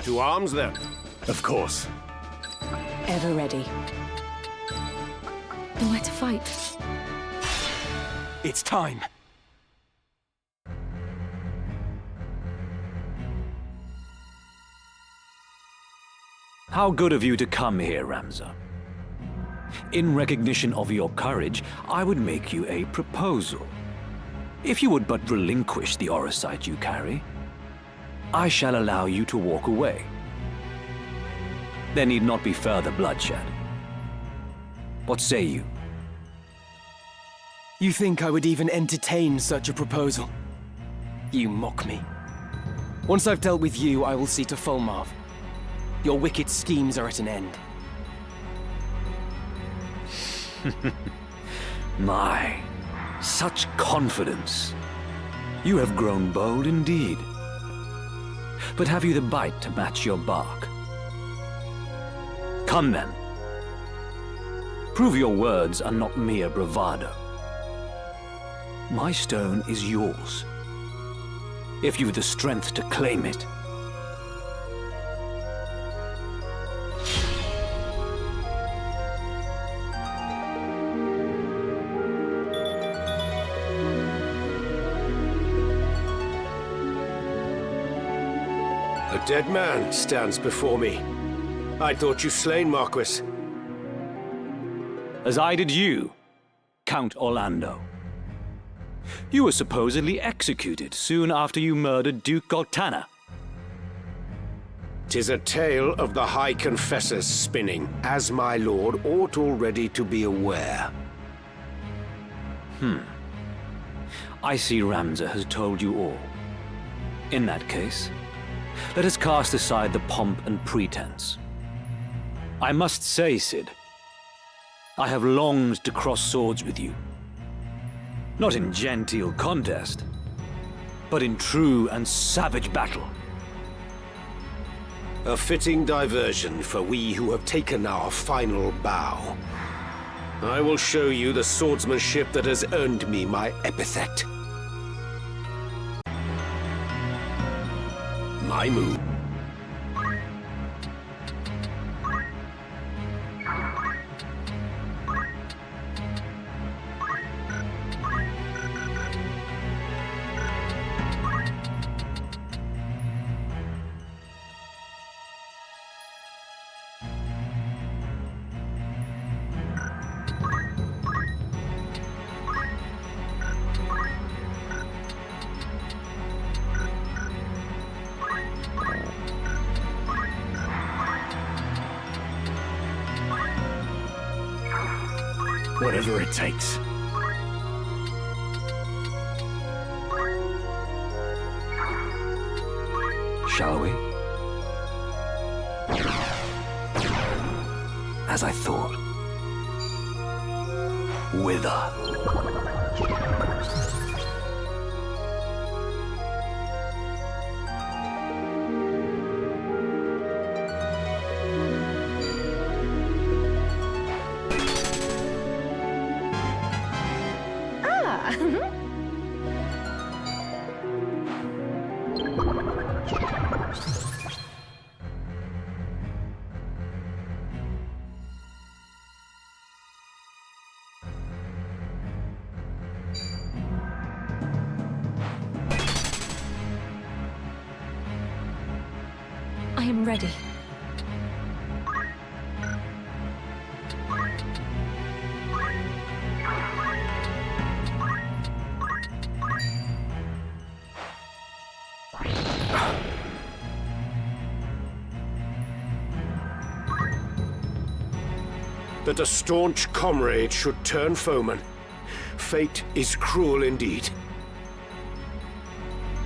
To arms, then? Of course. Ever ready. Then where to fight? It's time. How good of you to come here, Ramza. In recognition of your courage, I would make you a proposal. If you would but relinquish the Orosite you carry, I shall allow you to walk away. There need not be further bloodshed. What say you? You think I would even entertain such a proposal? You mock me. Once I've dealt with you, I will see to Fulmarv. Your wicked schemes are at an end. My, such confidence. You have grown bold indeed. But have you the bite to match your bark? Come then. Prove your words are not mere bravado. My stone is yours, if you've the strength to claim it. A dead man stands before me. I thought you slain, Marquis. As I did you, Count Orlando. You were supposedly executed soon after you murdered Duke Goltana. 'Tis a tale of the High Confessor's spinning, as my lord ought already to be aware. I see Ramza has told you all. In that case, let us cast aside the pomp and pretense. I must say, Cid, I have longed to cross swords with you. Not in genteel contest, but in true and savage battle. A fitting diversion for we who have taken our final bow. I will show you the swordsmanship that has earned me my epithet. My move. Whatever it takes. Shall we? As I thought. Whither? I am ready. That a staunch comrade should turn foeman. Fate is cruel indeed.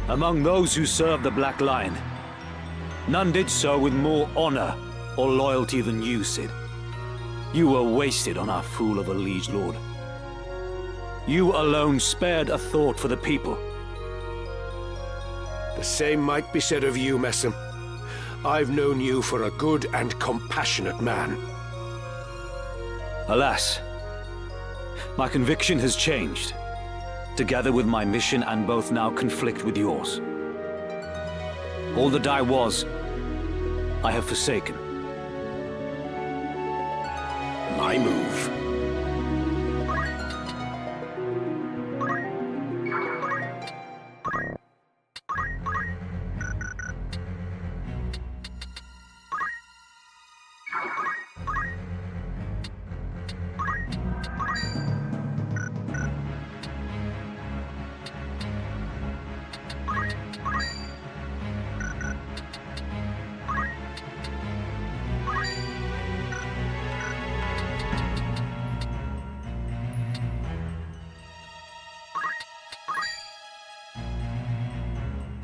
Among those who served the Black Line, none did so with more honor or loyalty than you, Cid. You were wasted on our fool of a liege lord. You alone spared a thought for the people. The same might be said of you, Messam. I've known you for a good and compassionate man. Alas, my conviction has changed, together with my mission, and both now conflict with yours. All that I was, I have forsaken. My move.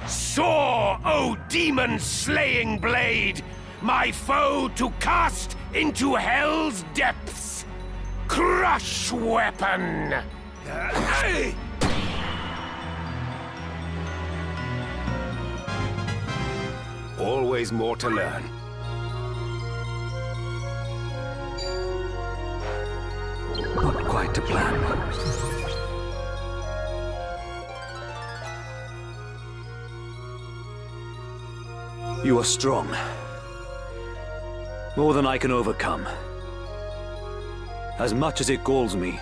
Soar, O demon-slaying blade, my foe to cast into hell's depths! Crush weapon! Always more to learn. Not quite to plan. You are strong. More than I can overcome. As much as it galls me,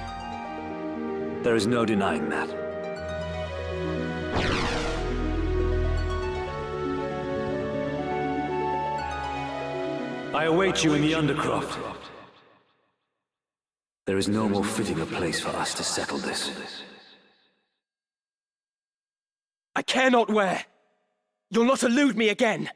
there is no denying that. I await you in the Undercroft. There is no more fitting a place for us to settle this. I care not where. You'll not elude me again.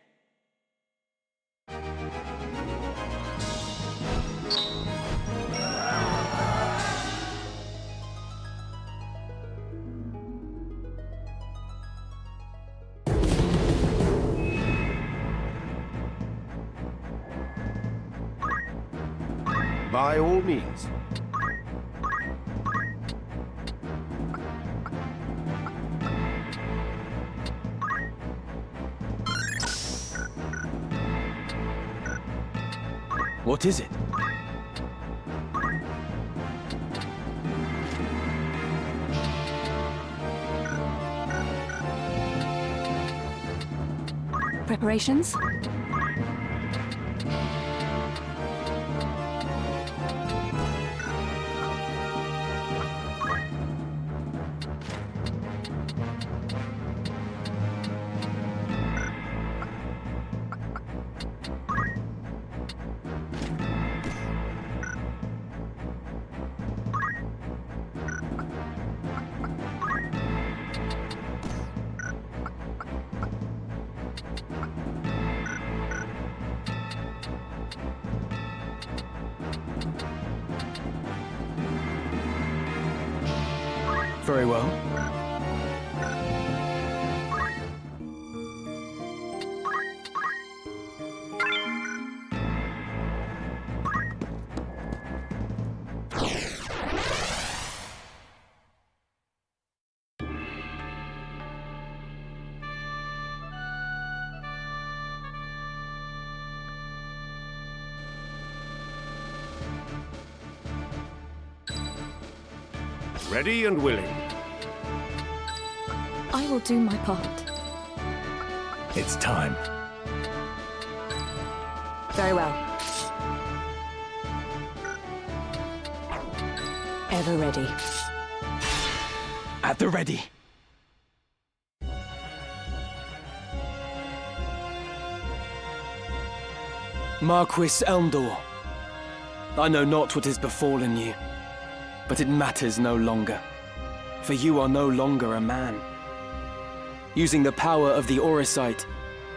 By all means. What is it? Preparations? Very well. Ready and willing. I will do my part. It's time. Very well. Ever ready. At the ready. Marquis Elmdor, I know not what has befallen you, but it matters no longer, for you are no longer a man. Using the power of the Auracite,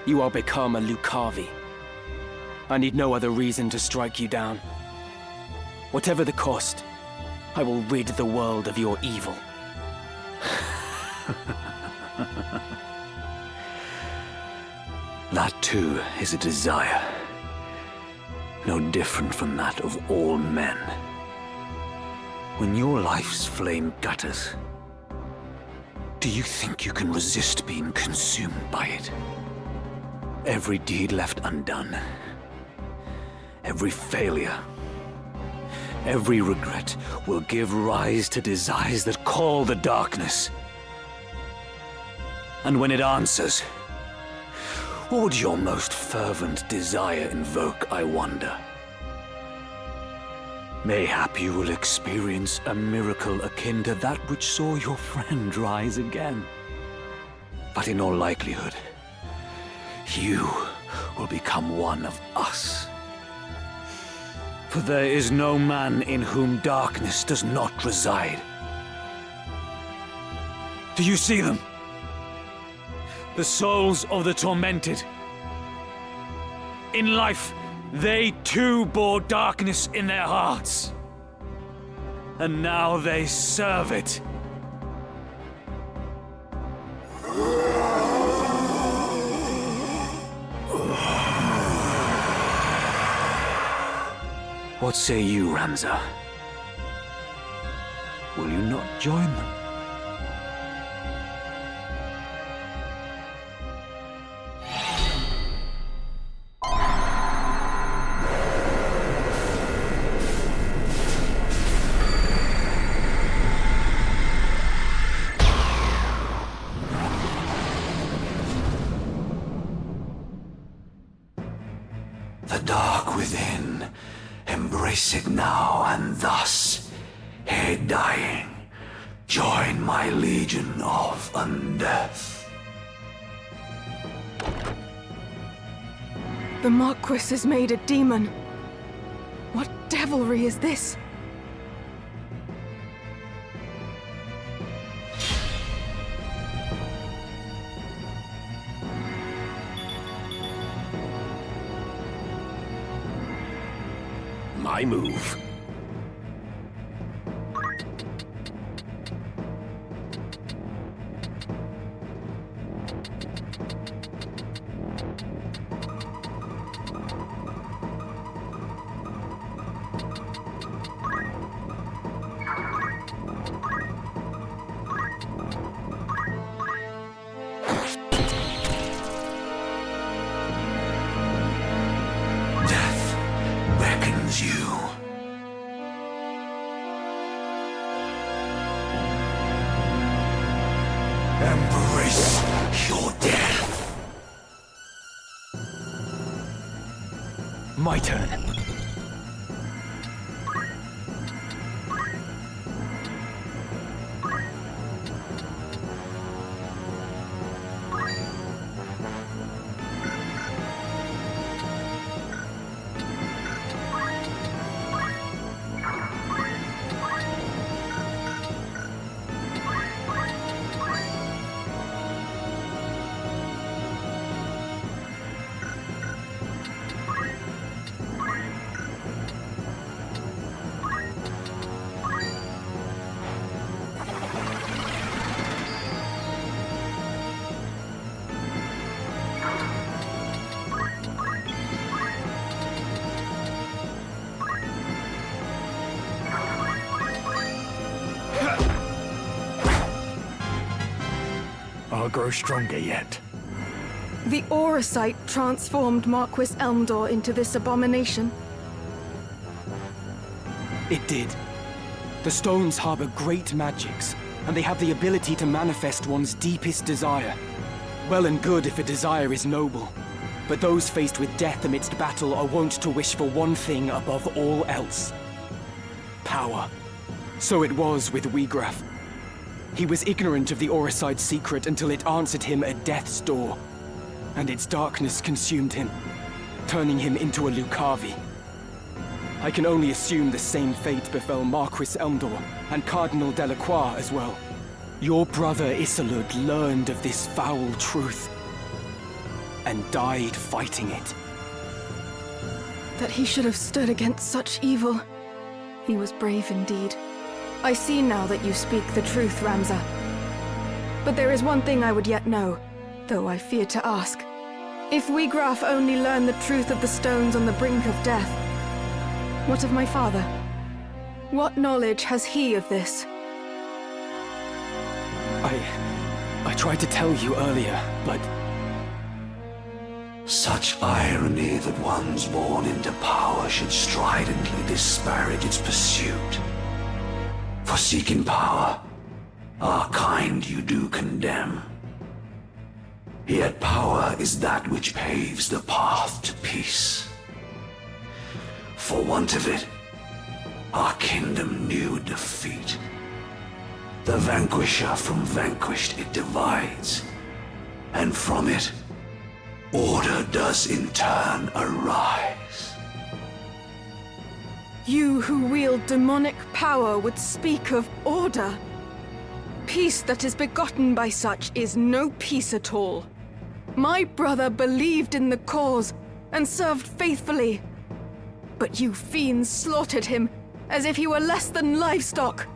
you are become a Lucavi. I need no other reason to strike you down. Whatever the cost, I will rid the world of your evil. That too is a desire. No different from that of all men. When your life's flame gutters, do you think you can resist being consumed by it? Every deed left undone, every failure, every regret will give rise to desires that call the darkness. And when it answers, What would your most fervent desire invoke, I wonder? Mayhap you will experience a miracle akin to that which saw your friend rise again. But in all likelihood, you will become one of us. For there is no man in whom darkness does not reside. Do you see them? The souls of the tormented. In life, they too bore darkness in their hearts. And now they serve it. What say you, Ramza? Will you not join them? The dark within, embrace it now, and thus, ere dying, join my legion of undeath. The Marquis is made a demon. What devilry is this? My move. Death beckons you. Embrace your death. My turn. I'll grow stronger yet. The Auracite transformed Marquis Elmdor into this abomination. It did. The stones harbor great magics, and they have the ability to manifest one's deepest desire. Well and good if a desire is noble, but those faced with death amidst battle are wont to wish for one thing above all else. Power. So it was with Wiegraf. He was ignorant of the Auracite's secret until it answered him at death's door, and its darkness consumed him, turning him into a Lucavi. I can only assume the same fate befell Marquis Elmdor and Cardinal Delacroix as well. Your brother Isolud learned of this foul truth and died fighting it. That he should have stood against such evil. He was brave indeed. I see now that you speak the truth, Ramza. But there is one thing I would yet know, though I fear to ask. If Wiegraf only learned the truth of the stones on the brink of death, what of my father? What knowledge has he of this? I tried to tell you earlier, but... Such irony that ones born into power should stridently disparage its pursuit. For seeking power, our kind you do condemn. Yet power is that which paves the path to peace. For want of it, our kingdom knew defeat. The vanquisher from vanquished it divides, and from it, order does in turn arise. You who wield demonic power would speak of order. Peace that is begotten by such is no peace at all. My brother believed in the cause and served faithfully. But you fiends slaughtered him as if he were less than livestock.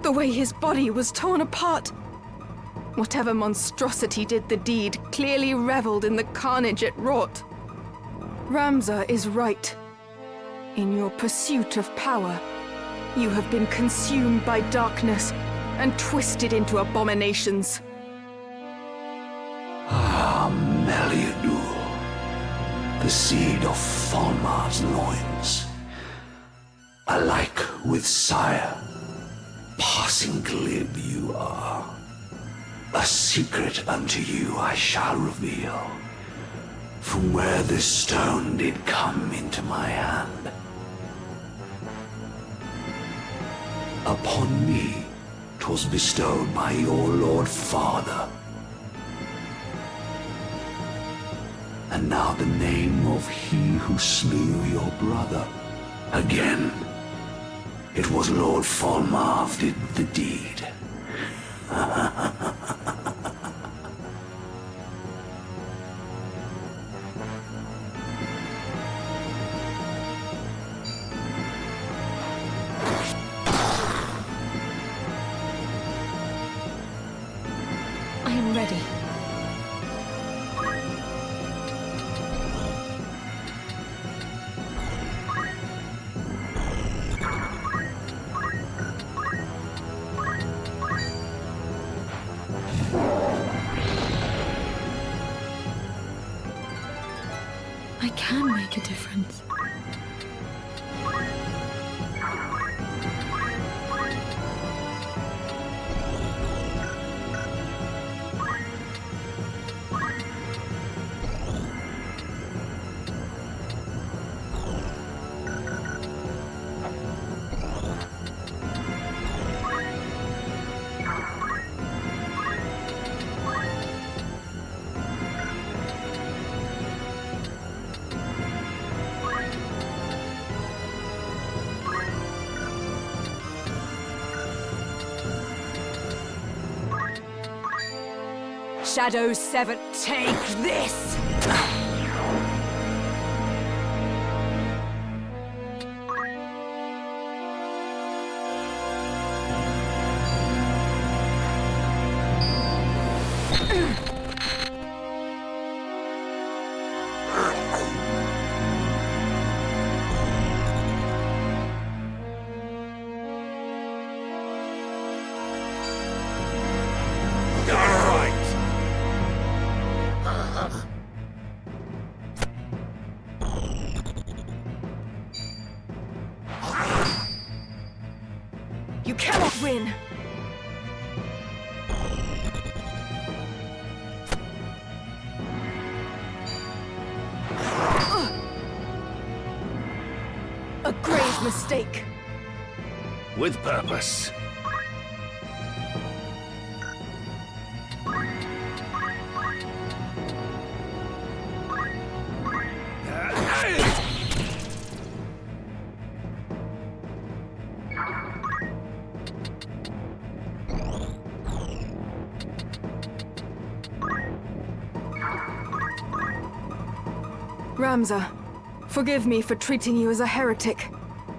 The way his body was torn apart. Whatever monstrosity did the deed clearly reveled in the carnage it wrought. Ramza is right. In your pursuit of power, you have been consumed by darkness and twisted into abominations. Meliadur, the seed of Falmar's loins. Alike with sire, passing glib you are. A secret unto you I shall reveal, from where this stone did come into my hand. Upon me 'twas bestowed by your Lord Father. And now the name of he who slew your brother. Again, it was Lord Falmar did the deed. I am ready. I can make a difference. Shadow 7, take this! You cannot win! A grave mistake. With purpose. Ramza, forgive me for treating you as a heretic.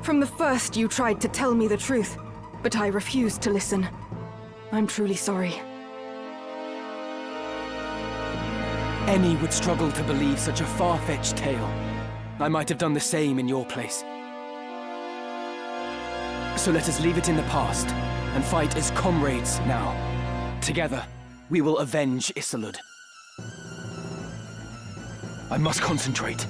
From the first you tried to tell me the truth, but I refused to listen. I'm truly sorry. Any would struggle to believe such a far-fetched tale. I might have done the same in your place. So let us leave it in the past, and fight as comrades now. Together, we will avenge Isilud. I must concentrate.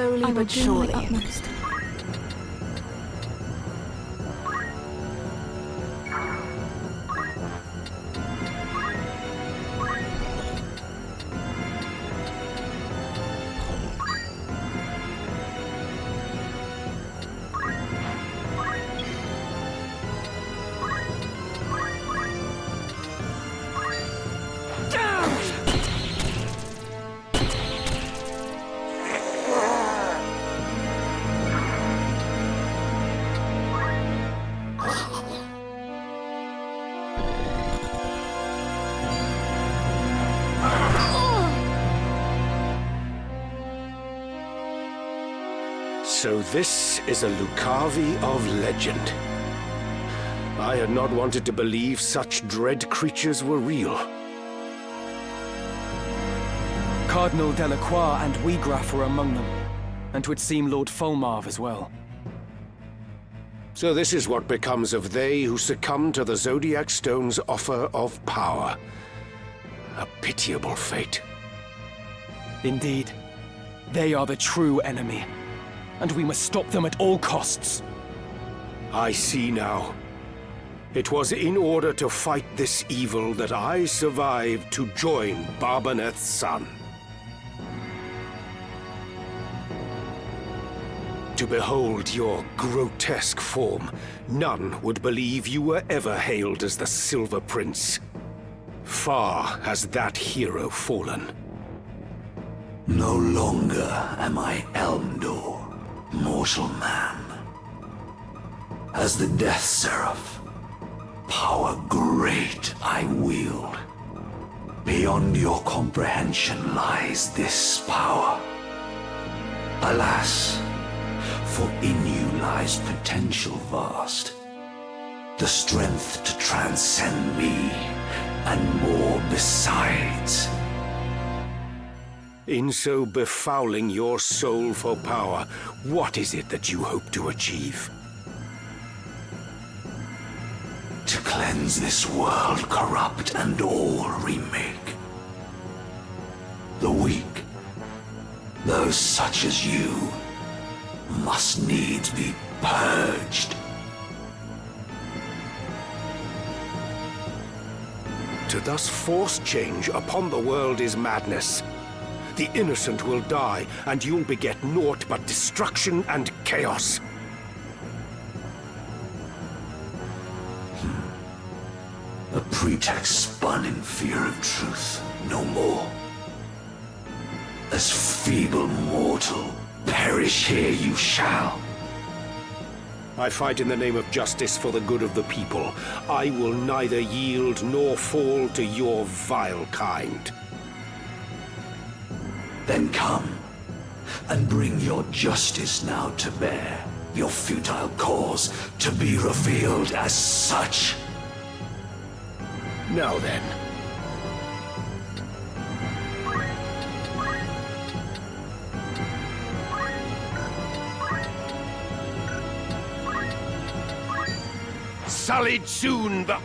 Slowly I will but do my surely. utmost. So this is a Lucavi of legend. I had not wanted to believe such dread creatures were real. Cardinal Delacroix and Wiegraf were among them, and 'twould seem Lord Folmarv as well. So this is what becomes of they who succumb to the Zodiac Stone's offer of power. A pitiable fate. Indeed. They are the true enemy, and we must stop them at all costs. I see now. It was in order to fight this evil that I survived to join Barbaneth's son. To behold your grotesque form, none would believe you were ever hailed as the Silver Prince. Far has that hero fallen. No longer am I Elmdor, mortal man. As the Death Seraph, power great I wield. Beyond your comprehension lies this power. Alas, for in you lies potential vast. The strength to transcend me, and more besides. In so befouling your soul for power, what is it that you hope to achieve? To cleanse this world corrupt and all remake. The weak, those such as you, must needs be purged. To thus force change upon the world is madness. The innocent will die, and you'll beget naught but destruction and chaos. A pretext spun in fear of truth, no more. As feeble mortal, perish here you shall. I fight in the name of justice for the good of the people. I will neither yield nor fall to your vile kind. Then come, and bring your justice now to bear, your futile cause to be revealed as such. Now then. Sullied soon, but...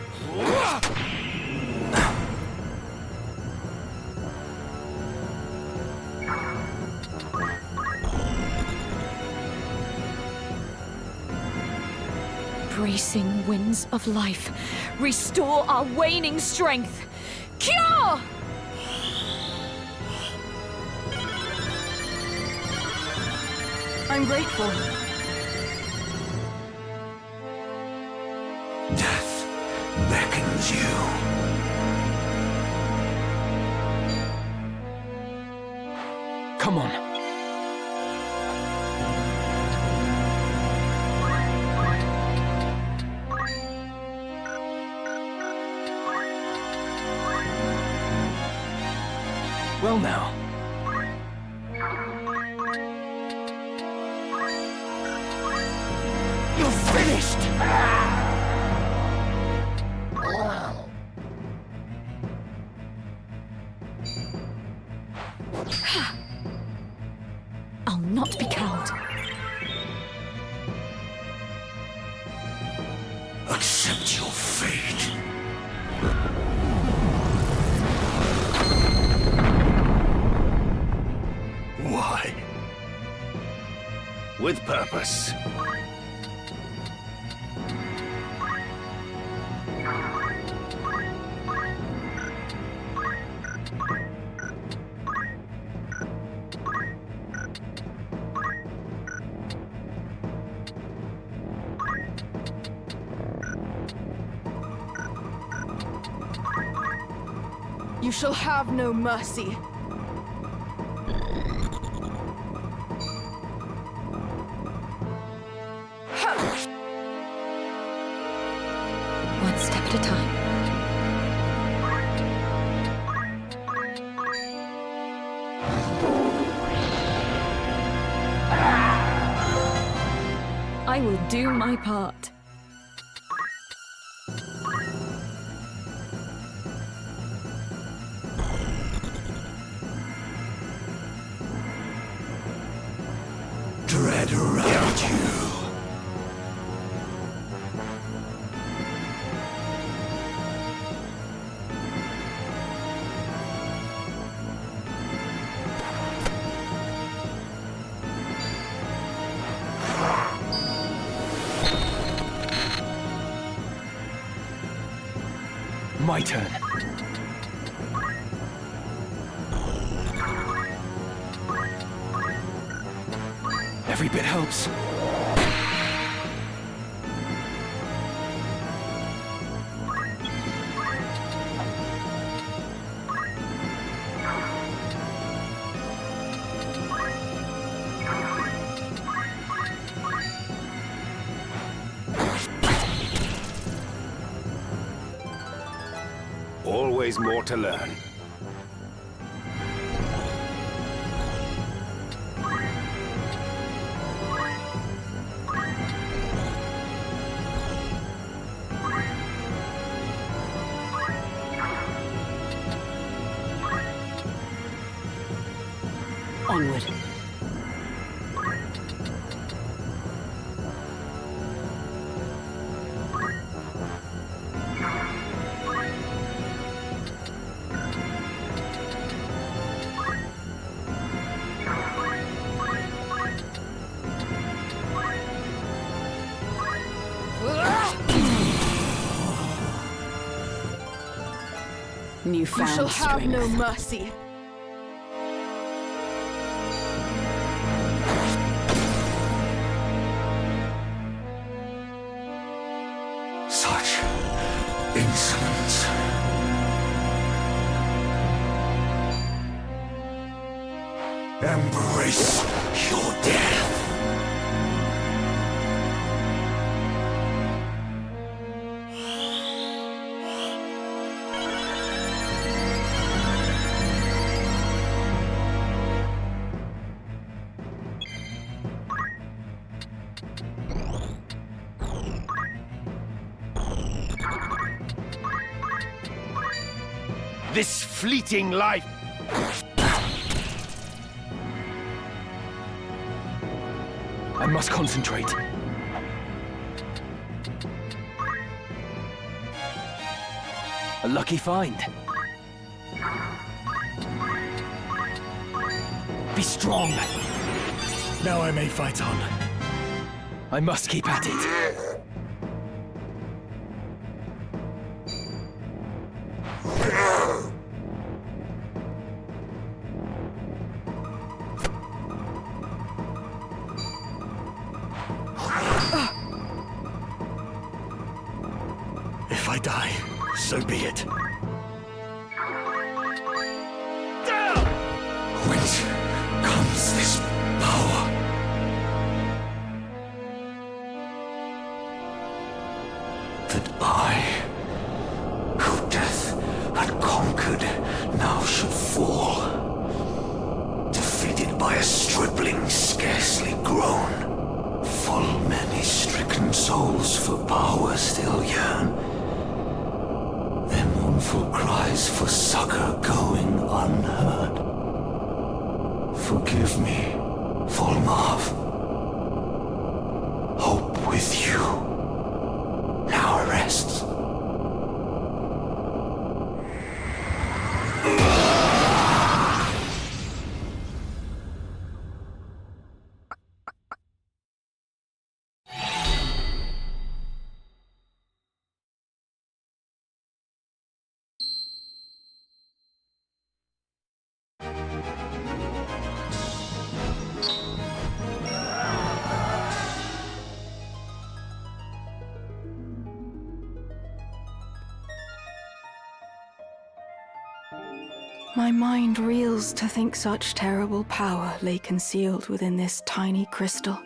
Bracing winds of life, restore our waning strength. Cure! I'm grateful. Death beckons you. Come on. Well now. You're finished! I'll not be cowed. Accept your fate. with purpose. You shall have no mercy. One step at a time. I will do my part. Dread around you. My turn. Every bit helps. Always more to learn. Onward. You shall have no mercy. Such insolence. Embrace your death. This fleeting life... I must concentrate. A lucky find. Be strong. Now I may fight on. I must keep at it. If I die, so be it. Whence comes this power? That I, who death had conquered, now should fall. Defeated by a stripling scarcely grown. Full many stricken souls for power still yearn. Their mournful cries for succor going unheard. Forgive me, Volmarv. Hope with you now rests. My mind reels to think such terrible power lay concealed within this tiny crystal.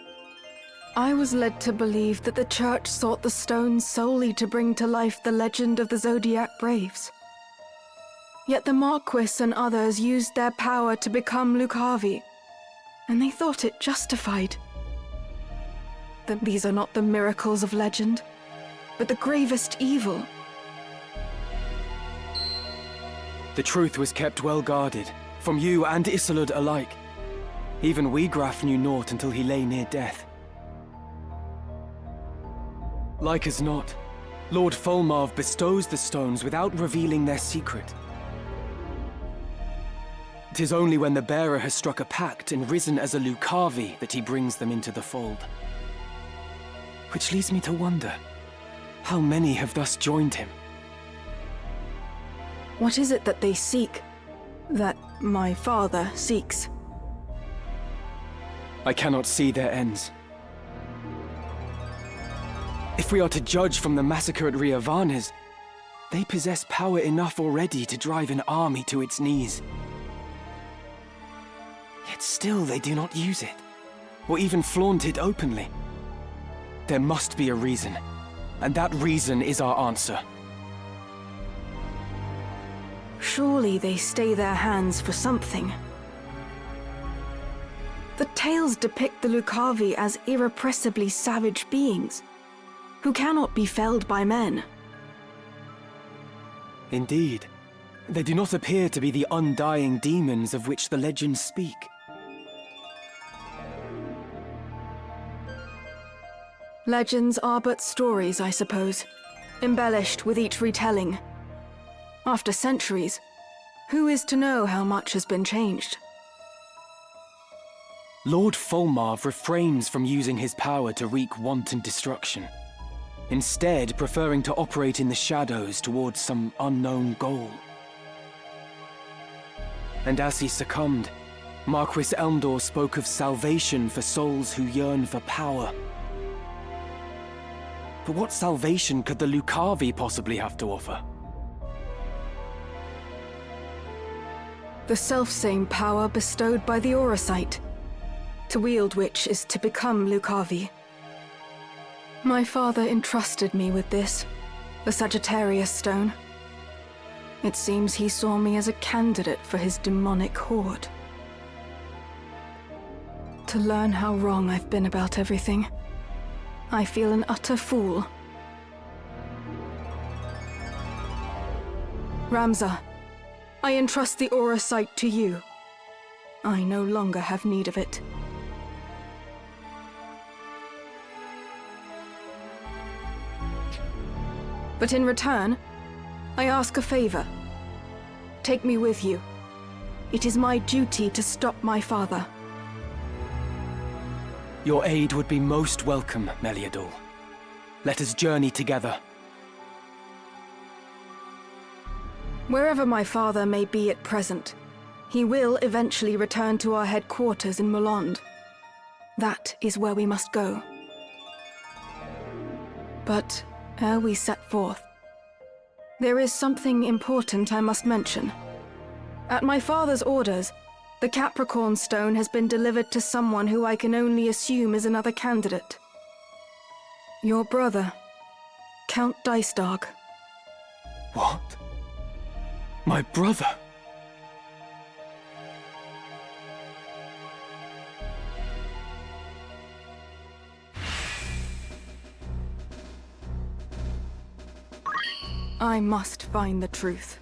I was led to believe that the Church sought the stone solely to bring to life the legend of the Zodiac Braves. Yet the Marquis and others used their power to become Lucavi, and they thought it justified. That these are not the miracles of legend, but the gravest evil. The truth was kept well guarded, from you and Isolde alike. Even Wiegraf knew naught until he lay near death. Like as not, Lord Fulmarv bestows the stones without revealing their secret. It is only when the bearer has struck a pact and risen as a Lucavi that he brings them into the fold. Which leads me to wonder, how many have thus joined him? What is it that they seek? That my father seeks? I cannot see their ends. If we are to judge from the massacre at Riovanes, they possess power enough already to drive an army to its knees. Yet still they do not use it, or even flaunt it openly. There must be a reason, and that reason is our answer. Surely they stay their hands for something. The tales depict the Lucavi as irrepressibly savage beings, who cannot be felled by men. Indeed. They do not appear to be the undying demons of which the legends speak. Legends are but stories, I suppose, embellished with each retelling. After centuries, who is to know how much has been changed? Lord Fulmarv refrains from using his power to wreak wanton destruction, instead preferring to operate in the shadows towards some unknown goal. And as he succumbed, Marquis Elmdor spoke of salvation for souls who yearn for power. But what salvation could the Lucavi possibly have to offer? The selfsame power bestowed by the Auracite, to wield which is to become Lucavi. My father entrusted me with this, the Sagittarius Stone. It seems he saw me as a candidate for his demonic horde. To learn how wrong I've been about everything, I feel an utter fool. Ramza, I entrust the Auracite to you. I no longer have need of it. But in return, I ask a favor. Take me with you. It is my duty to stop my father. Your aid would be most welcome, Meliador. Let us journey together. Wherever my father may be at present, he will eventually return to our headquarters in Molond. That is where we must go. But ere we set forth, there is something important I must mention. At my father's orders, the Capricorn Stone has been delivered to someone who I can only assume is another candidate. Your brother, Count Dicedog. What? My brother? I must find the truth.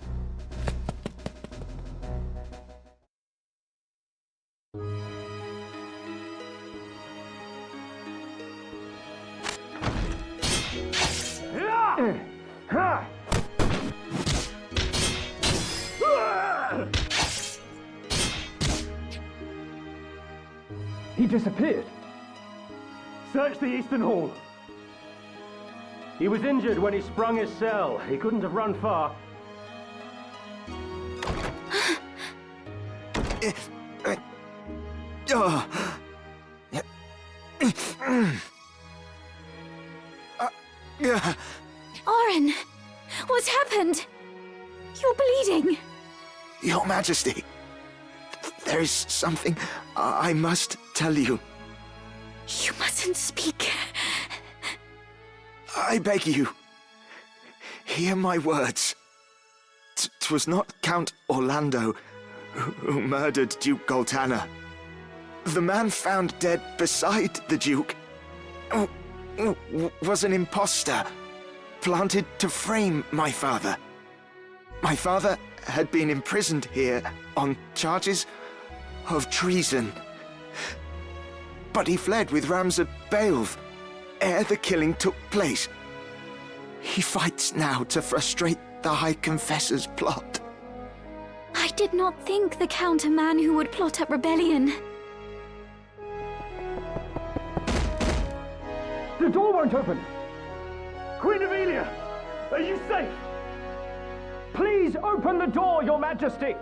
He disappeared. Search the Eastern Hall. He was injured when he sprung his cell. He couldn't have run far. Oren! What's happened? You're bleeding. Your Majesty, there is something I must tell you. You mustn't speak. I beg you, hear my words. 'Twas not Count Orlando who murdered Duke Goltana. The man found dead beside the Duke was an impostor planted to frame my father. My father had been imprisoned here on charges of treason. But he fled with Ramza Beowulf ere the killing took place. He fights now to frustrate the High Confessor's plot. I did not think the Count a man who would plot up rebellion. The door won't open! Queen Emilia, are you safe? Please open the door, Your Majesty!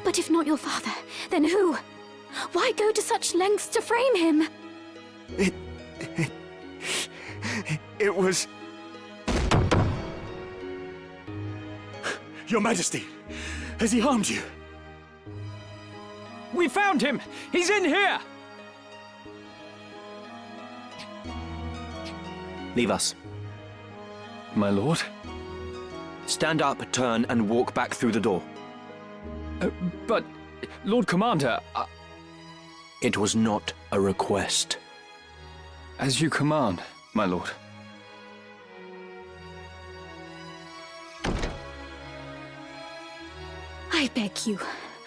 But if not your father, then who? Why go to such lengths to frame him? It was... Your Majesty, has he harmed you? We found him! He's in here! Leave us. My lord? Stand up, turn, and walk back through the door. But, Lord Commander, It was not a request. as you command, my lord. I beg you,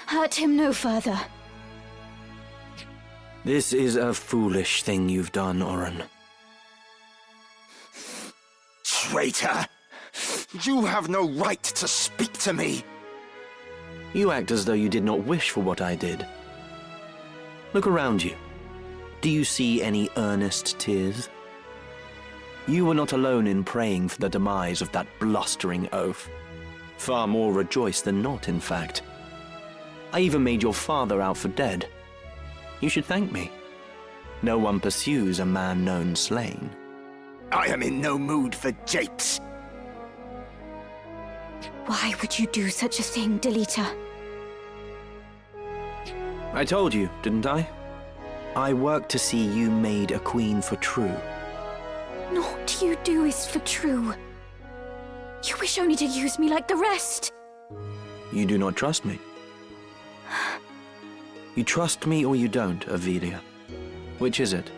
hurt him no further. This is a foolish thing you've done, Oren. Traitor! You have no right to speak to me! You act as though you did not wish for what I did. Look around you. Do you see any earnest tears? You were not alone in praying for the demise of that blustering oaf. Far more rejoiced than not, in fact. I even made your father out for dead. You should thank me. No one pursues a man known slain. I am in no mood for japes. Why would you do such a thing, Delita? I told you, didn't I? I work to see you made a queen for true. Naught you do is for true. You wish only to use me like the rest. You do not trust me. You trust me or you don't, Avelia. Which is it?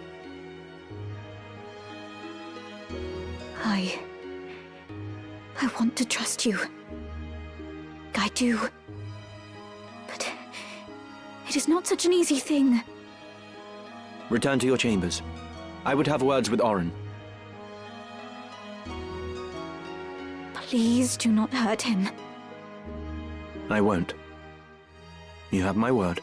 I want to trust you. I do. But it is not such an easy thing. Return to your chambers. I would have words with Oren. Please do not hurt him. I won't. You have my word.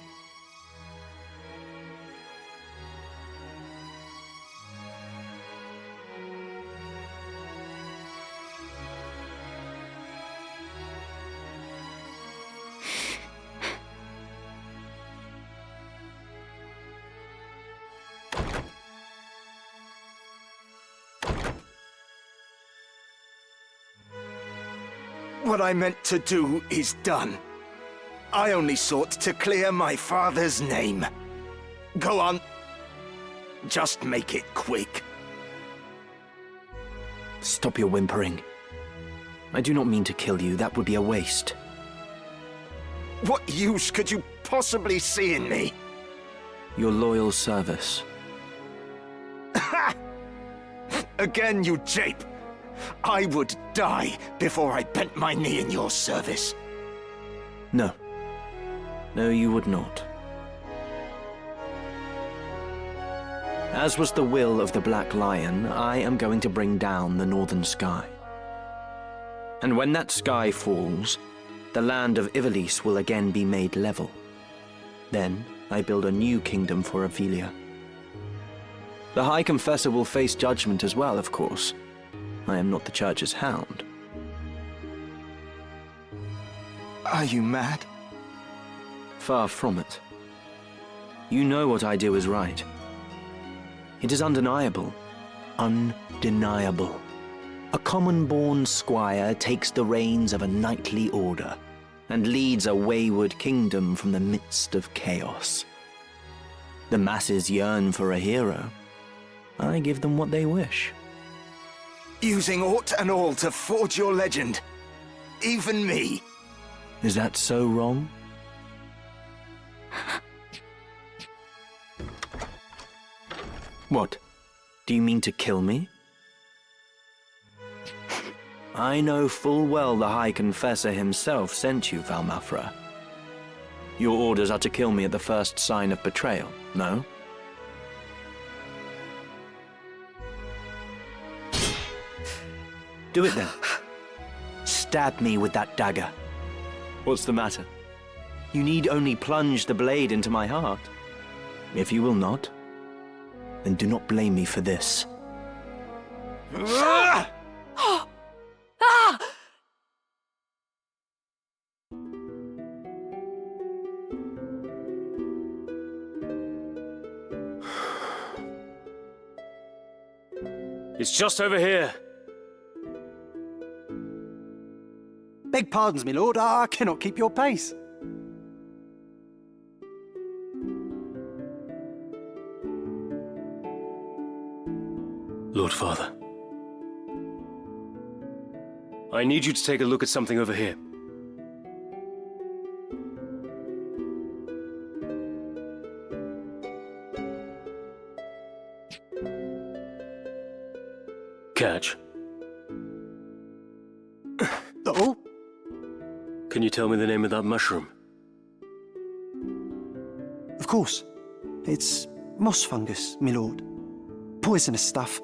What I meant to do is done. I only sought to clear my father's name. Go on. Just make it quick. Stop your whimpering. I do not mean to kill you. That would be a waste. What use could you possibly see in me? Your loyal service. Again, you jape. I would die before I bent my knee in your service. No. No, you would not. As was the will of the Black Lion, I am going to bring down the northern sky. And when that sky falls, the land of Ivalice will again be made level. Then I build a new kingdom for Avelia. The High Confessor will face judgment as well, of course. I am not the Church's hound. Are you mad? Far from it. You know what I do is right. It is undeniable. Undeniable. A common-born squire takes the reins of a knightly order and leads a wayward kingdom from the midst of chaos. The masses yearn for a hero. I give them what they wish. Using aught and all to forge your legend. Even me. Is that so wrong? What? Do you mean to kill me? I know full well the High Confessor himself sent you, Valmafra. Your orders are to kill me at the first sign of betrayal, no? Do it then. Stab me with that dagger. What's the matter? You need only plunge the blade into my heart. If you will not, then do not blame me for this. It's just over here. Beg pardons, my lord, I cannot keep your pace. Lord Father, I need you to take a look at something over here. Catch. Oh? Can you tell me the name of that mushroom? Of course. It's moss fungus, my lord. Poisonous stuff.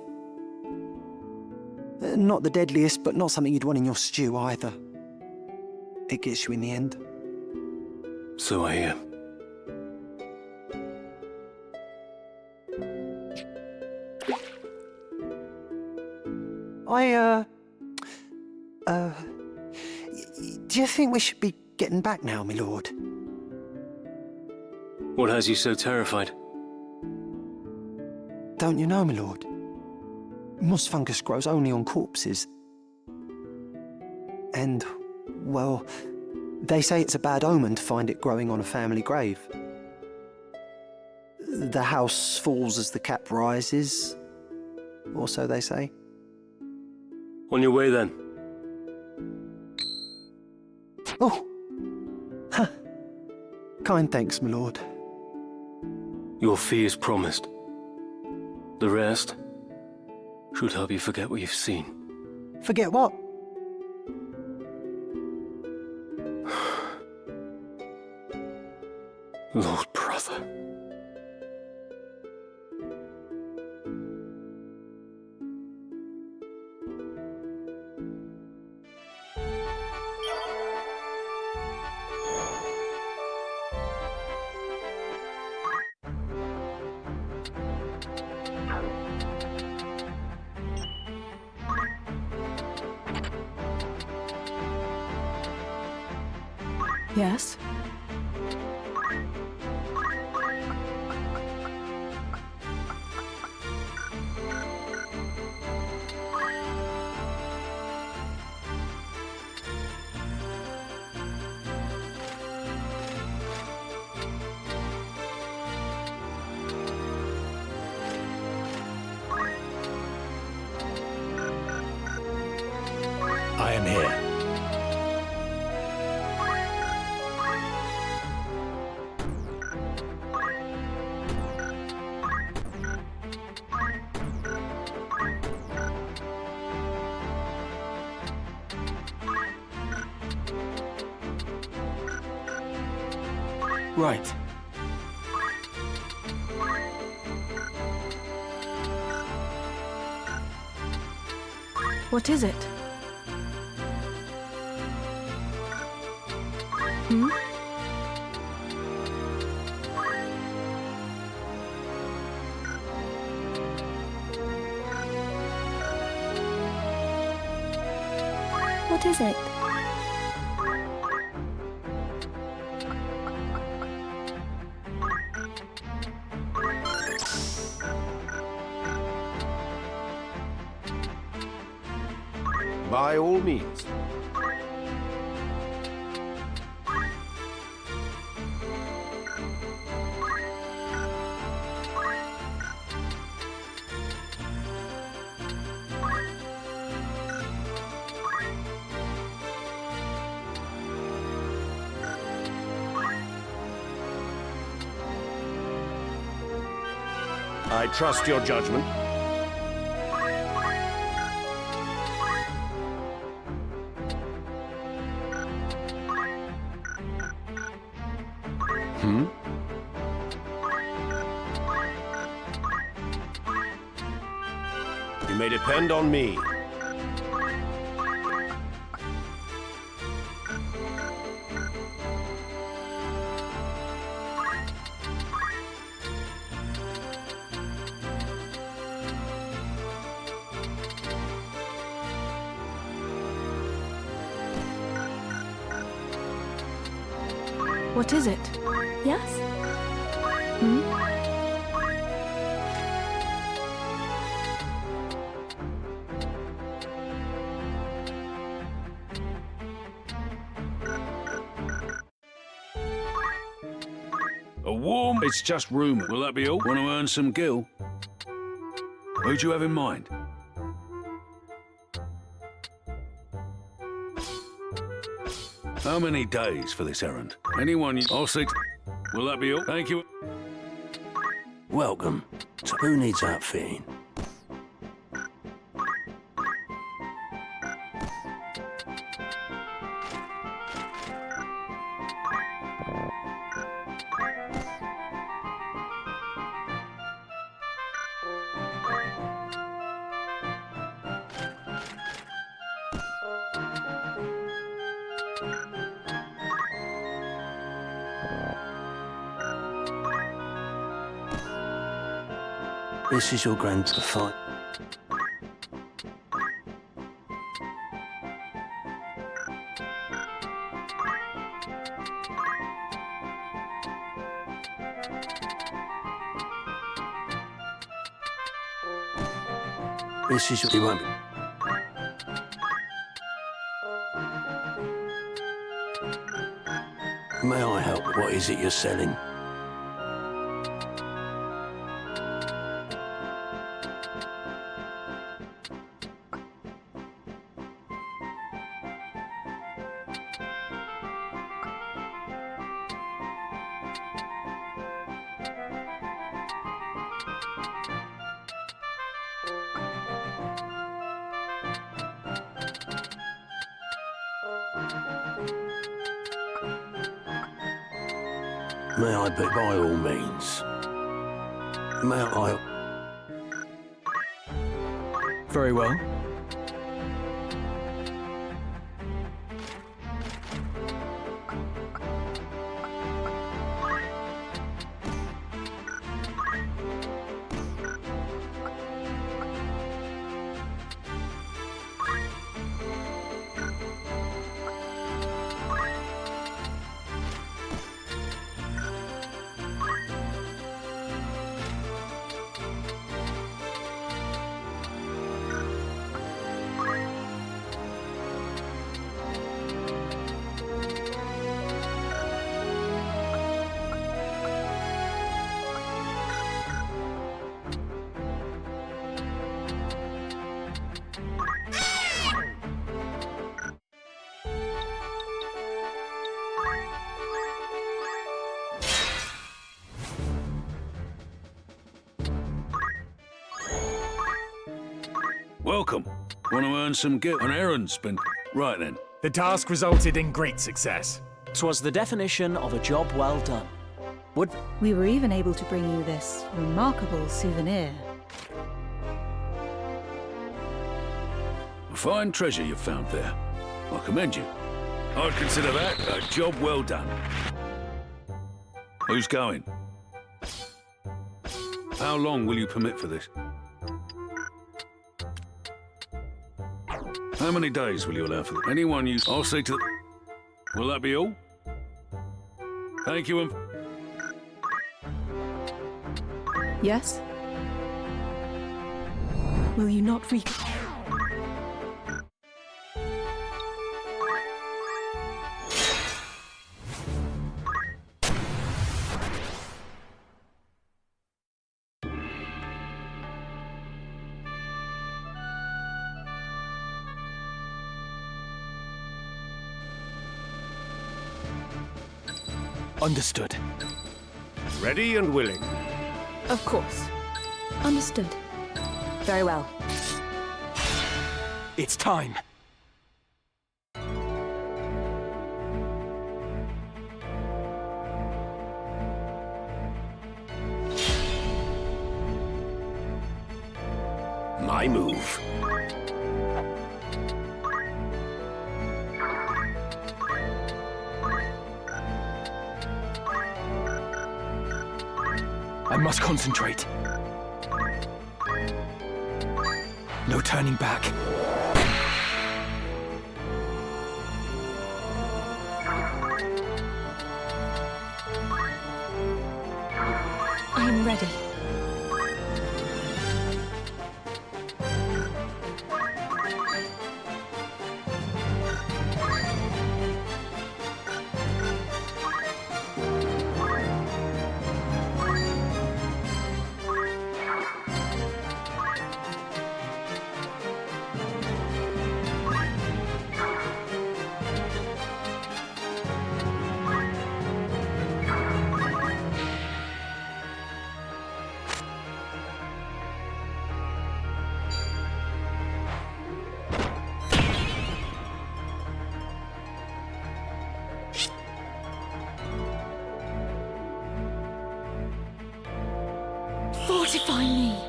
Not the deadliest, but not something you'd want in your stew either. It gets you in the end. So I hear. Do you think we should be getting back now, my lord? What has you so terrified? Don't you know, my lord? Moss fungus grows only on corpses. And, well, they say it's a bad omen to find it growing on a family grave. The house falls as the cap rises, or so they say. On your way then. Oh! Huh. Kind thanks, my lord. Your fee is promised. The rest should help you forget what you've seen. Forget what? Lord Brother. Yes? I am here. Right. What is it? Hmm? What is it? by all means. I trust your judgment. You may depend on me. What is it? Yes? A warm... It's just rumour. Will that be all? Want to earn some gil? Who'd you have in mind? How many days for this errand? Anyone you... I'll see... Will that be all? Thank you. Welcome. So who needs outfitting? This is your grandson fight. This is your... won't be... May I help? What is it you're selling? May I, but by all means. May I... Very well. Welcome. Want to earn some gil? An errand's been... Right then. The task resulted in great success. 'Twas the definition of a job well done. We were even able to bring you this remarkable souvenir. A fine treasure you've found there. I commend you. I'd consider that a job well done. Who's going? How long will you permit for this? How many days will you allow for this? Anyone you... I'll see to the... Will that be all? Thank you and... Yes? Will you not Understood. Ready and willing. Of course. Understood. Very well. It's time. My move. I must concentrate. No turning back. I am ready. Fortify me.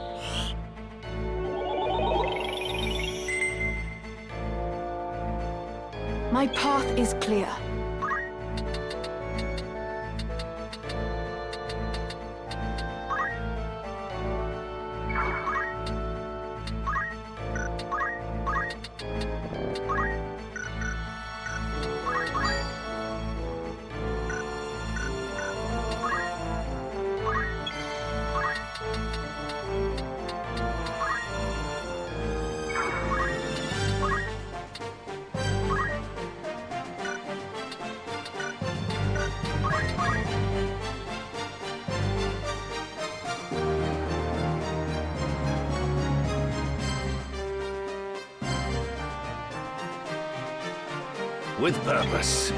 My path is clear. With purpose.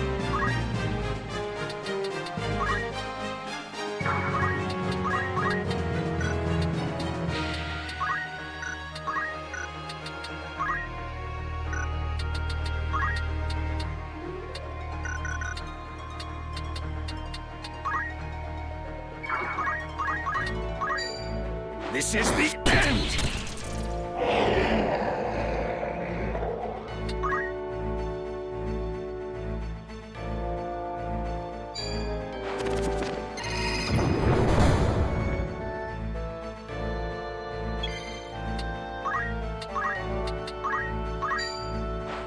This is the end!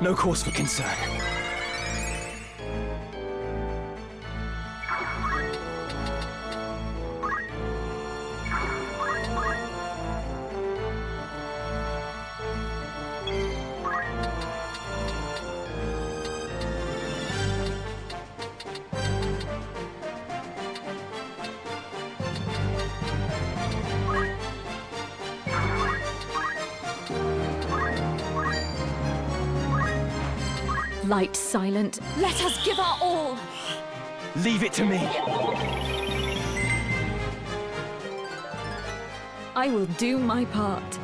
No cause for concern. Light silent, let us give our all! Leave it to me! I will do my part.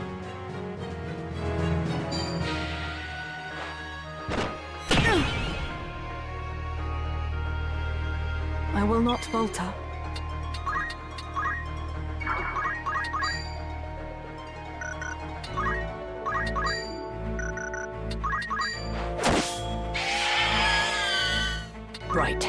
I will not falter. Right.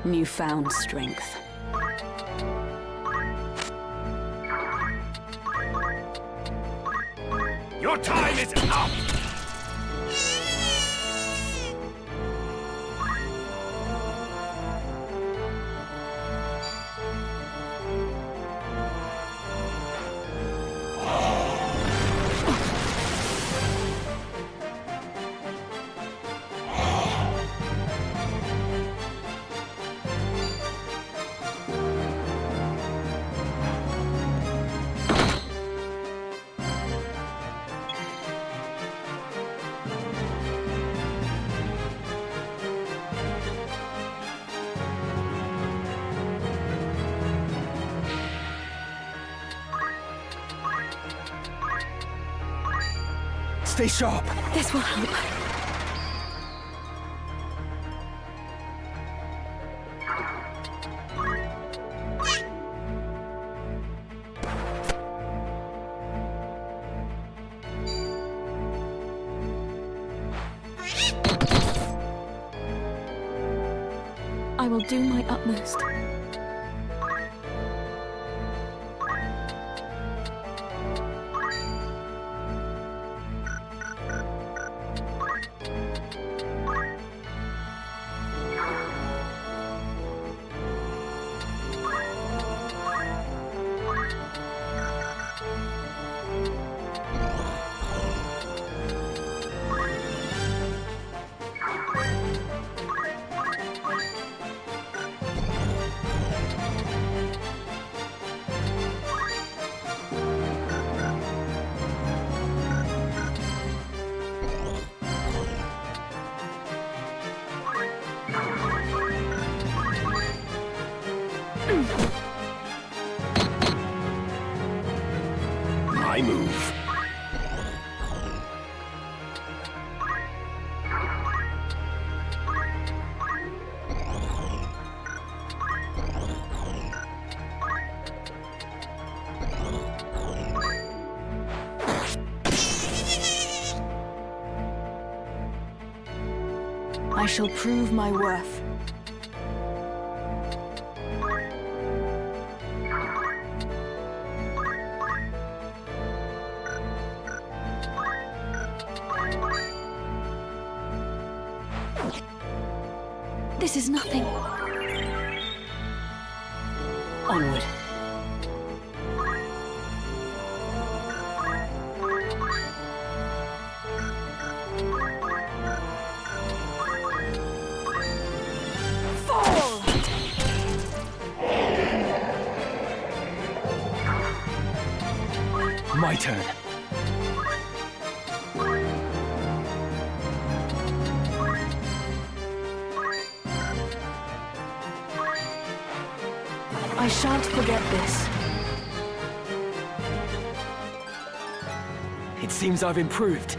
Newfound strength. Your time is up! Stay sharp. This will help. I will do my utmost. My move. I shall prove my worth. This is nothing. Onward. Fall! My turn. I shan't forget this. It seems I've improved.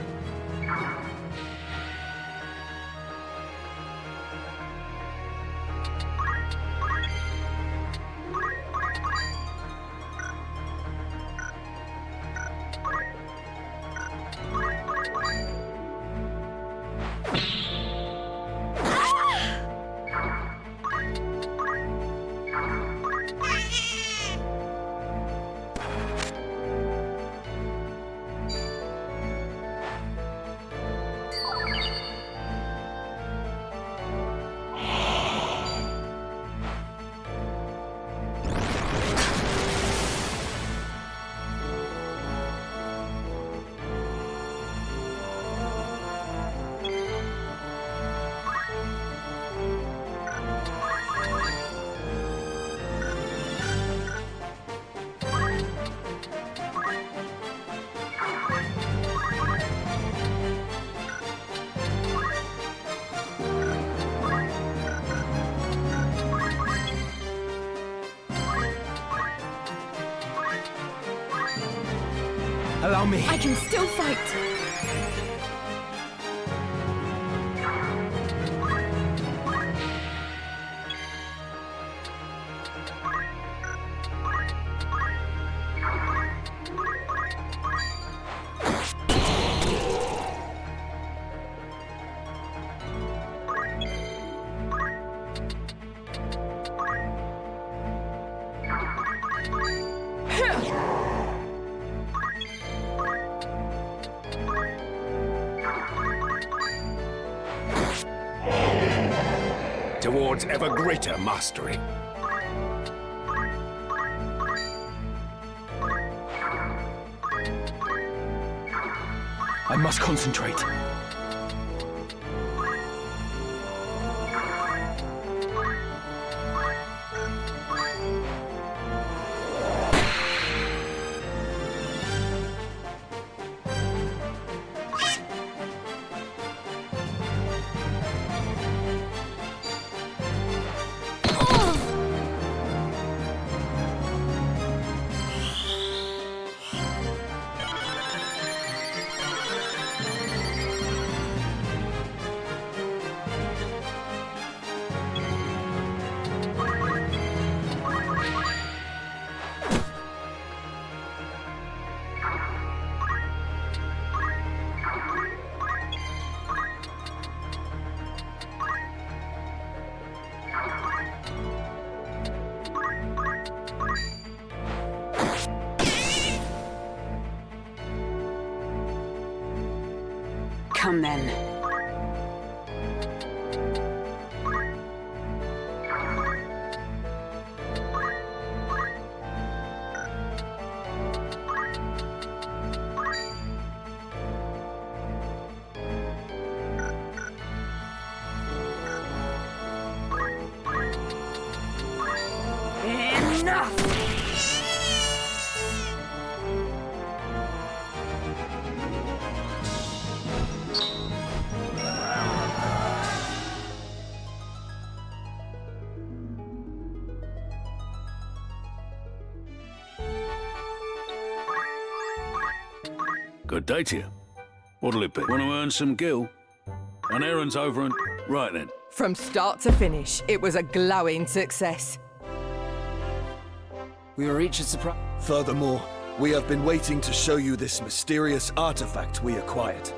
Allow me. I can still fight. Towards ever greater mastery. I must concentrate. come then. Good day to you. What'll it be? Want to earn some gil? An errand's over and... Right then. From start to finish, it was a glowing success. We were each a surprise. Furthermore, we have been waiting to show you this mysterious artifact we acquired.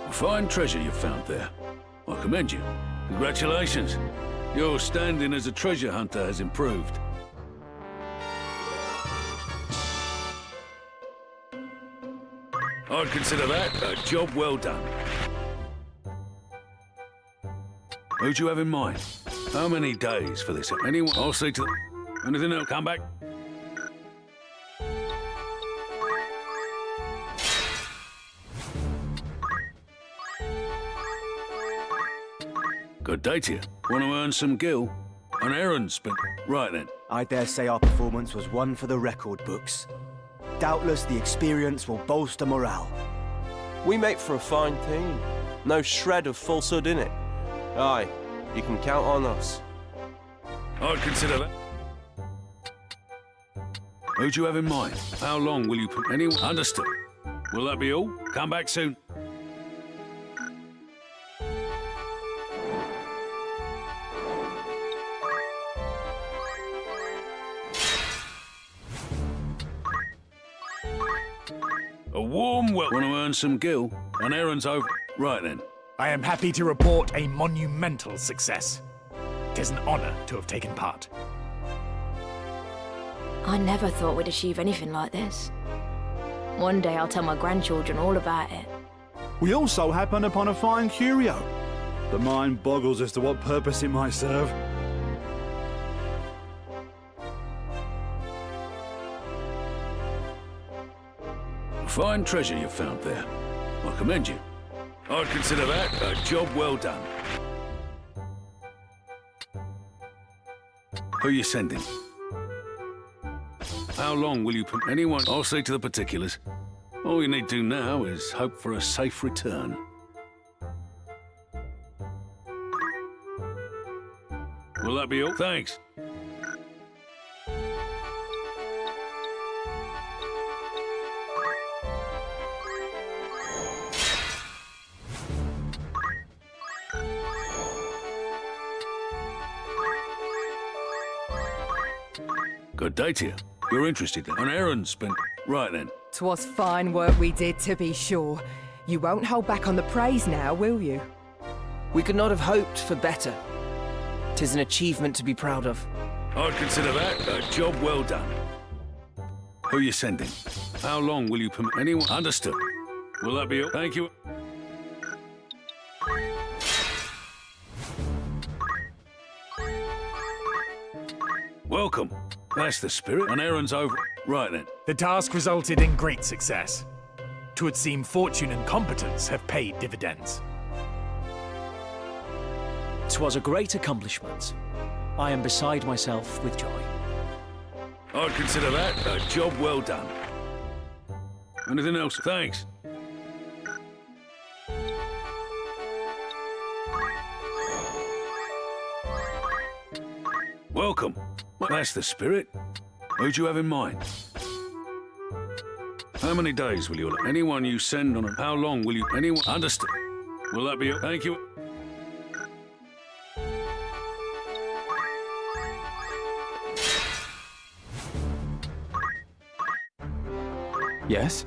A fine treasure you found there. I commend you. Congratulations. Your standing as a treasure hunter has improved. I'd consider that a job well done. Who'd you have in mind? How many days for this? Anyone? I'll see to... Anything else? Come back. Good day to you. Want to earn some gil? An errand's been... Right then. I dare say our performance was one for the record books. Doubtless the experience will bolster morale. We make for a fine team. No shred of falsehood in it. Aye, you can count on us. I'd consider that. Who'd you have in mind? How long will you put... Anyone? Understood. Will that be all? Come back soon. A warm welcome. Want to earn some gil? An errand's over. Right then. I am happy to report a monumental success. It is an honor to have taken part. I never thought we'd achieve anything like this. One day I'll tell my grandchildren all about it. We also happen upon a fine curio. The mind boggles as to what purpose it might serve. Fine treasure you found there. I commend you. I'd consider that a job well done. Who are you sending? How long will you put... Anyone? I'll see to the particulars. All you need to do now is hope for a safe return. Will that be all? Thanks. Good day to you. You're interested in an errand's been... Right then. 'Twas fine work we did, to be sure. You won't hold back on the praise now, will you? We could not have hoped for better. 'Tis an achievement to be proud of. I'd consider that a job well done. Who are you sending? How long will you permit... Anyone? Understood. Will that be all? Thank you. Welcome. That's the spirit. An errand's over. Right then. The task resulted in great success. 'Twould seem fortune and competence have paid dividends. 'Twas a great accomplishment. I am beside myself with joy. I'd consider that a job well done. Anything else? Thanks. Welcome. That's the spirit. Who'd you have in mind? How many days will you... Anyone you send on a... How long will you... Anyone... Understood. Will that be... Thank you. Yes?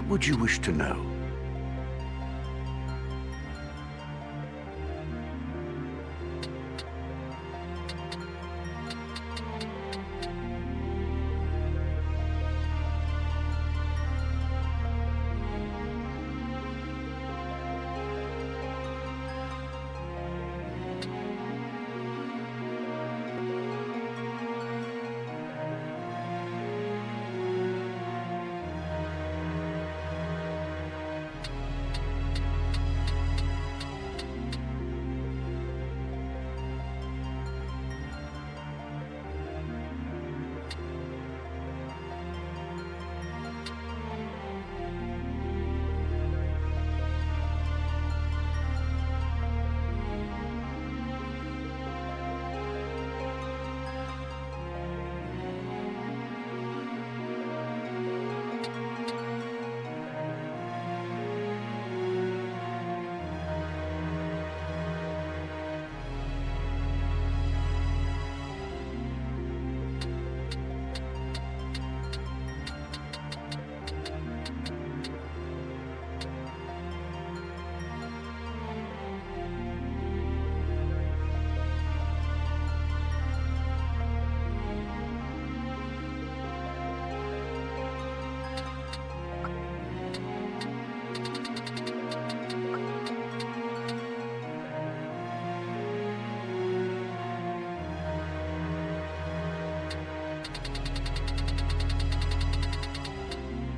What would you wish to know?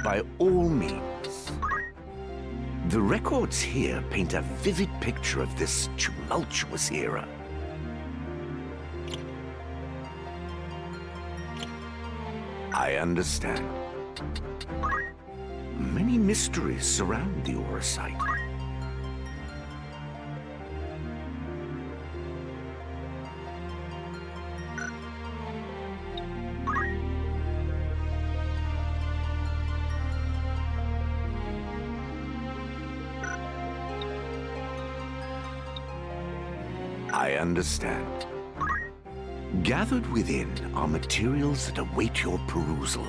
By all means. The records here paint a vivid picture of this tumultuous era. I understand. Many mysteries surround the Aura site. I understand. Gathered within are materials that await your perusal.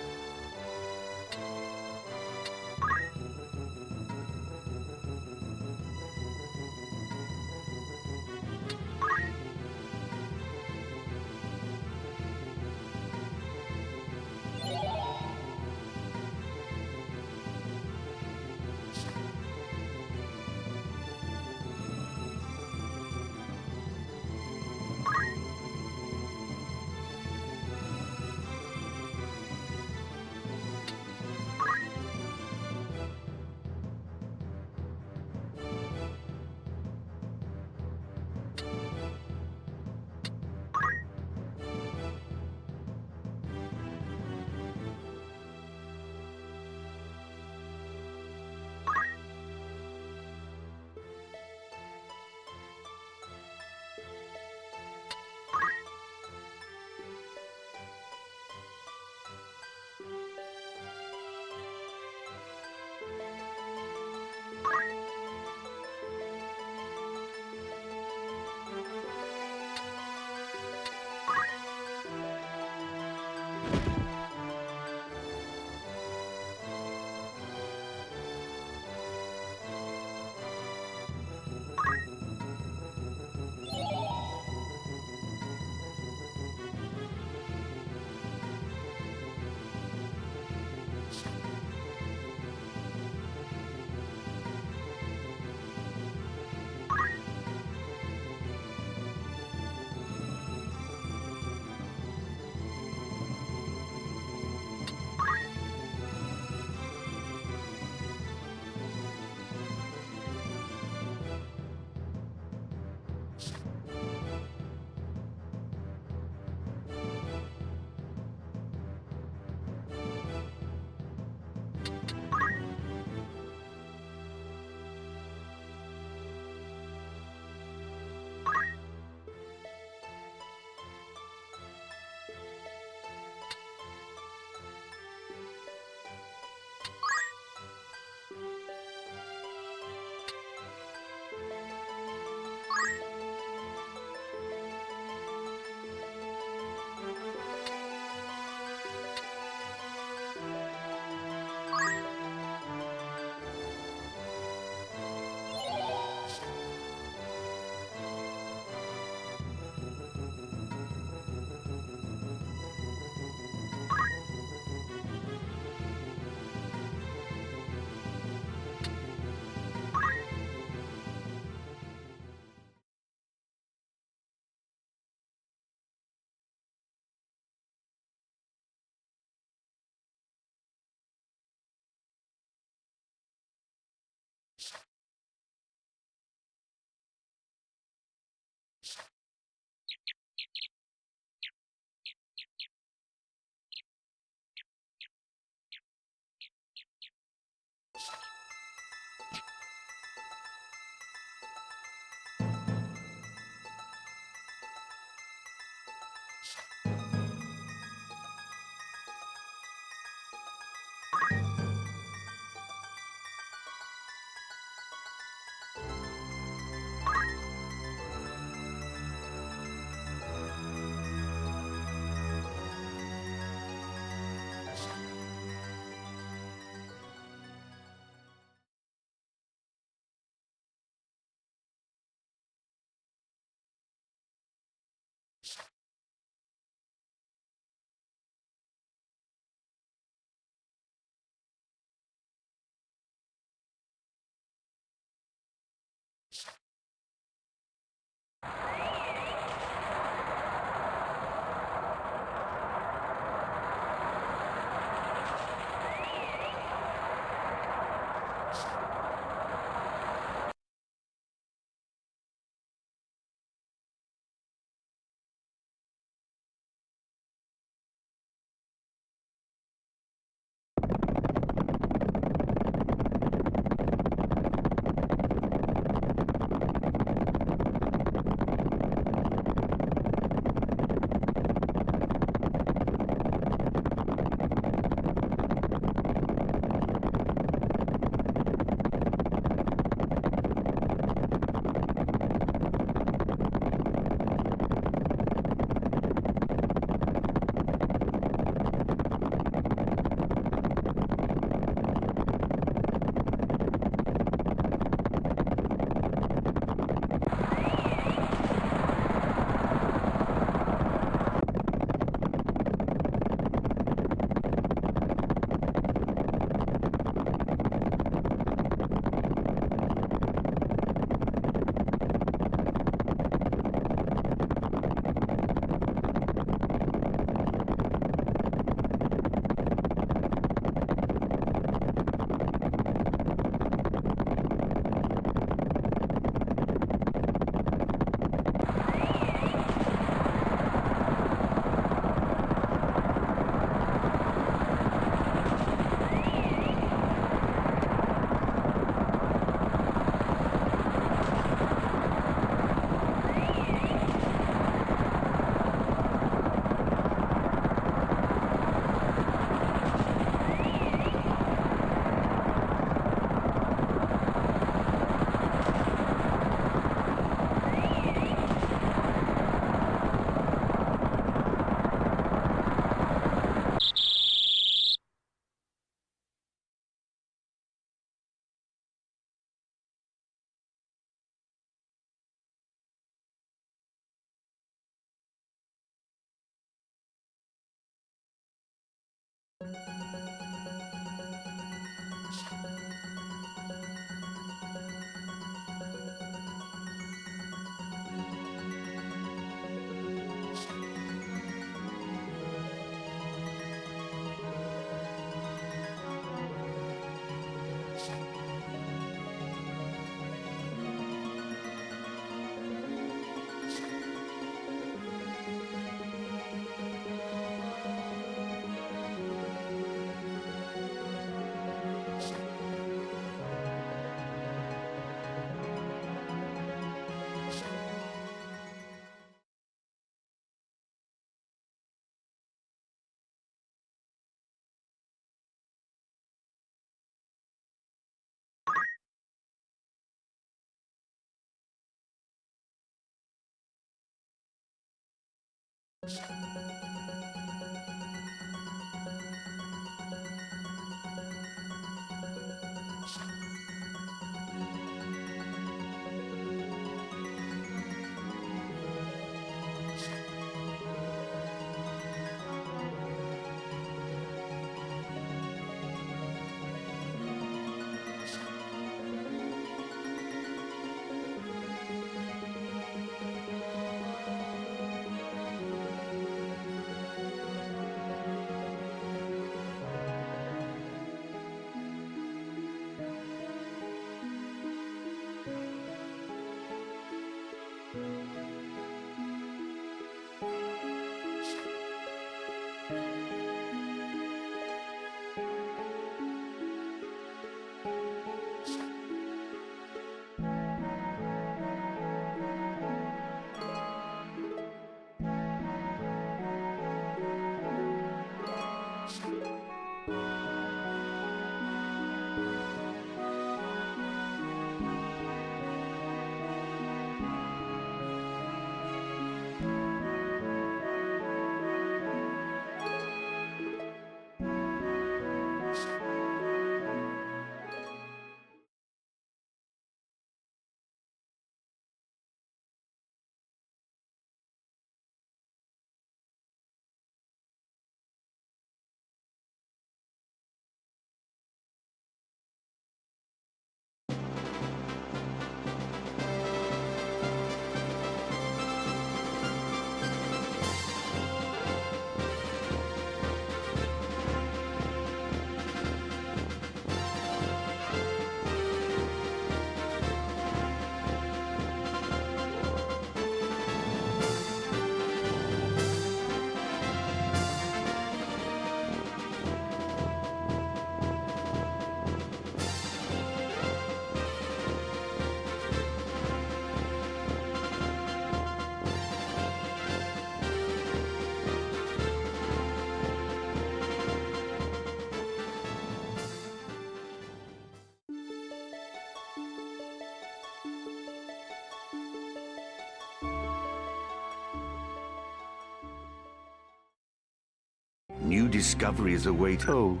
New discoveries await. Oh,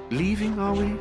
leaving, are we?